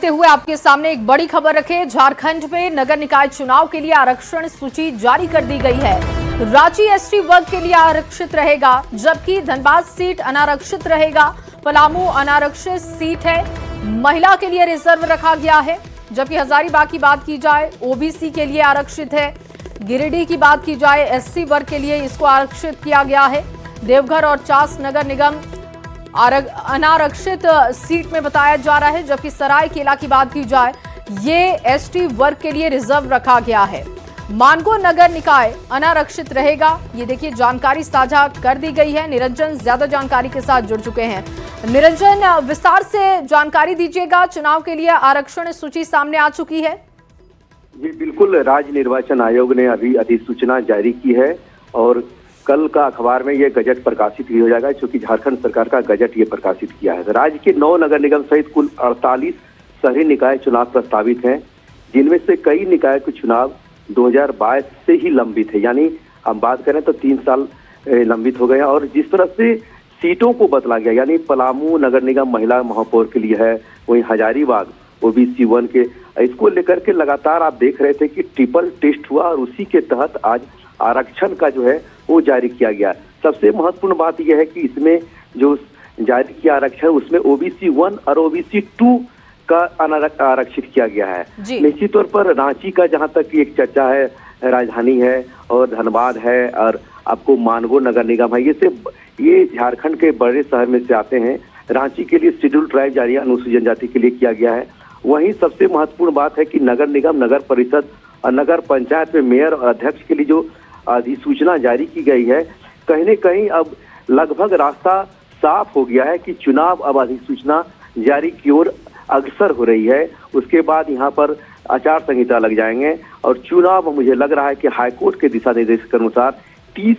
करते हुए आपके सामने एक बड़ी खबर रखे। झारखंड में नगर निकाय चुनाव के लिए आरक्षण सूची जारी कर दी गई है। रांची एसटी वर्ग के लिए आरक्षित रहेगा, जबकि धनबाद सीट अनारक्षित रहेगा। पलामू अनारक्षित सीट है, महिला के लिए रिजर्व रखा गया है। जबकि हजारीबाग की बात की जाए ओबीसी के लिए आरक्षित है। गिरिडीह की बात की जाए एससी वर्ग के लिए इसको आरक्षित किया गया है। देवघर और चास नगर निगम अनारक्षित सीट में बताया जा रहा है। जबकि सरायकेला की बात की जाए ये एसटी वर्ग के लिए रिजर्व रखा गया है। मानगो नगर निकाय अनारक्षित रहेगा। ये देखिए जानकारी साझा कर दी गई है। निरंजन ज्यादा जानकारी के साथ जुड़ चुके हैं। निरंजन, विस्तार से जानकारी दीजिएगा। चुनाव के लिए आरक्षण सूची सामने आ चुकी है। जी बिल्कुल, राज्य निर्वाचन आयोग ने अभी अधिसूचना जारी की है और कल का अखबार में ये गजट प्रकाशित भी हो जाएगा, क्योंकि झारखंड सरकार का गजट ये प्रकाशित किया है। राज्य के 9 नगर निगम सहित कुल 48 शहरी निकाय चुनाव प्रस्तावित हैं, जिनमें से कई निकाय के चुनाव 2022 से ही लंबित है। यानी हम बात करें तो 3 साल लंबित हो गए हैं। और जिस तरह से सीटों को बदला गया, यानी पलामू नगर निगम महिला महापौर के लिए है, वहीं हजारीबाग ओबीसी 1 के, इसको लेकर के लगातार आप देख रहे थे कि ट्रिपल टेस्ट हुआ और उसी के तहत आज आरक्षण का जो है वो जारी किया गया। सबसे महत्वपूर्ण बात यह है कि इसमें जो जारी किया आरक्षण, उसमें ओबीसी 1 और ओबीसी 2 का आरक्षित किया गया है। निश्चित तौर पर रांची का जहां तक एक चर्चा है, राजधानी है और धनबाद है और आपको मानगो नगर निगम है, ये झारखंड के बड़े शहर में से आते हैं। रांची के लिए शेड्यूल ट्राइब जारी अनुसूचित जनजाति के लिए किया गया है। वहीं सबसे महत्वपूर्ण बात है कि नगर निगम, नगर परिषद और नगर पंचायत में मेयर और अध्यक्ष के लिए जो अधिसूचना जारी की गई है, कहीं न कहीं अब लगभग रास्ता साफ हो गया है कि चुनाव अब अधिसूचना जारी की ओर अग्रसर हो रही है। उसके बाद यहाँ पर आचार संहिता लग जाएंगे और चुनाव मुझे लग रहा है कि हाईकोर्ट के दिशा निर्देश के अनुसार 30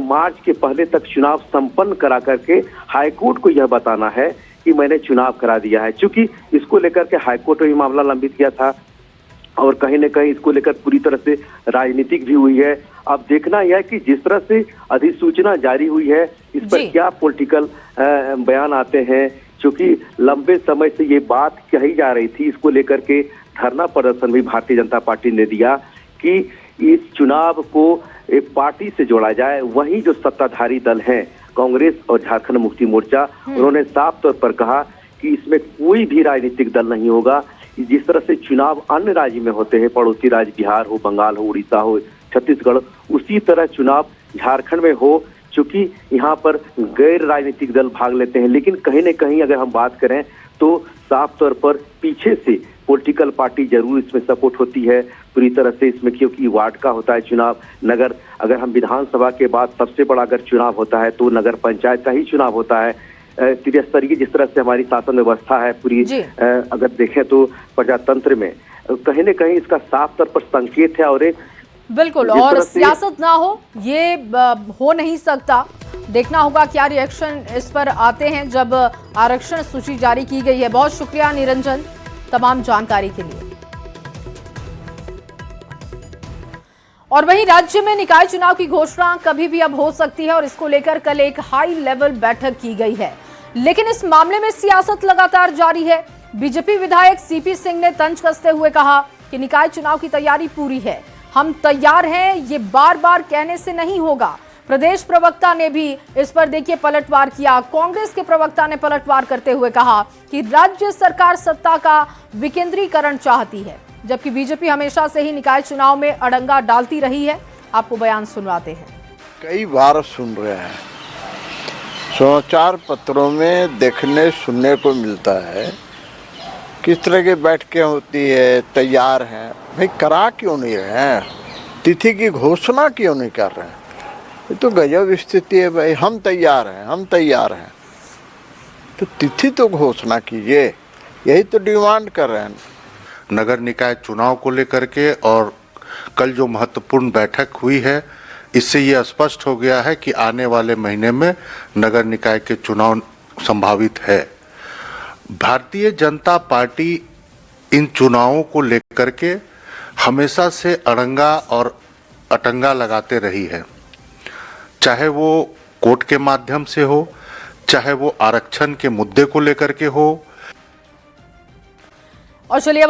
मार्च के पहले तक चुनाव संपन्न करा करके हाईकोर्ट को यह बताना है कि मैंने चुनाव करा दिया है। चूंकि इसको लेकर के हाईकोर्ट में मामला लंबित किया था और कहीं न कहीं इसको लेकर पूरी तरह से राजनीतिक भी हुई है। अब देखना यह है कि जिस तरह से अधिसूचना जारी हुई है, इस पर क्या पॉलिटिकल बयान आते हैं। क्योंकि लंबे समय से ये बात कही जा रही थी, इसको लेकर के धरना प्रदर्शन भी भारतीय जनता पार्टी ने दिया कि इस चुनाव को एक पार्टी से जोड़ा जाए। वहीं जो सत्ताधारी दल हैं, कांग्रेस और झारखंड मुक्ति मोर्चा, उन्होंने साफ तौर पर कहा कि इसमें कोई भी राजनीतिक दल नहीं होगा। जिस तरह से चुनाव अन्य राज्य में होते हैं, पड़ोसी राज्य बिहार हो, बंगाल हो, उड़ीसा हो, छत्तीसगढ़, उसी तरह चुनाव झारखंड में हो। चूंकि यहाँ पर गैर राजनीतिक दल भाग लेते हैं, लेकिन कहीं न कहीं अगर हम बात करें तो साफ तौर पर पीछे से पॉलिटिकल पार्टी जरूर इसमें सपोर्ट होती है पूरी तरह से इसमें, क्योंकि वार्ड का होता है चुनाव। नगर, अगर हम विधानसभा के बाद सबसे बड़ा अगर चुनाव होता है तो नगर पंचायत का ही चुनाव होता है। त्रिस्तरीय जिस तरह से हमारी शासन व्यवस्था है पूरी, अगर देखें तो प्रजातंत्र में कहीं न कहीं इसका साफ तौर पर संकेत है। और एक बिल्कुल, और सियासत ना हो ये हो नहीं सकता। देखना होगा क्या रिएक्शन इस पर आते हैं जब आरक्षण सूची जारी की गई है। बहुत शुक्रिया निरंजन तमाम जानकारी के लिए। और वहीं राज्य में निकाय चुनाव की घोषणा कभी भी अब हो सकती है और इसको लेकर कल एक हाई लेवल बैठक की गई है। लेकिन इस मामले में सियासत लगातार जारी है। बीजेपी विधायक सीपी सिंह ने तंज कसते हुए कहा कि निकाय चुनाव की तैयारी पूरी है, हम तैयार हैं, ये बार बार कहने से नहीं होगा। प्रदेश प्रवक्ता ने भी इस पर देखिए पलटवार किया। कांग्रेस के प्रवक्ता ने पलटवार करते हुए कहा कि राज्य सरकार सत्ता का विकेंद्रीकरण चाहती है, जबकि बीजेपी हमेशा से ही निकाय चुनाव में अड़ंगा डालती रही है। आपको बयान सुनवाते हैं। कई बार सुन रहे हैं, समाचार पत्रों में देखने सुनने को मिलता है किस तरह की बैठकें होती है, तैयार हैं। भाई करा क्यों नहीं रहे हैं? तिथि की घोषणा क्यों नहीं कर रहे हैं? ये तो गजब स्थिति है भाई। हम तैयार हैं, हम तैयार हैं, तो तिथि तो घोषणा कीजिए, यही तो डिमांड कर रहे हैं। नगर निकाय चुनाव को लेकर के और कल जो महत्वपूर्ण बैठक हुई है, इससे ये स्पष्ट हो गया है कि आने वाले महीने में नगर निकाय के चुनाव संभावित है। भारतीय जनता पार्टी इन चुनावों को लेकर के हमेशा से अड़ंगा और अटंगा लगाते रही है, चाहे वो कोर्ट के माध्यम से हो, चाहे वो आरक्षण के मुद्दे को लेकर के हो। और चलिए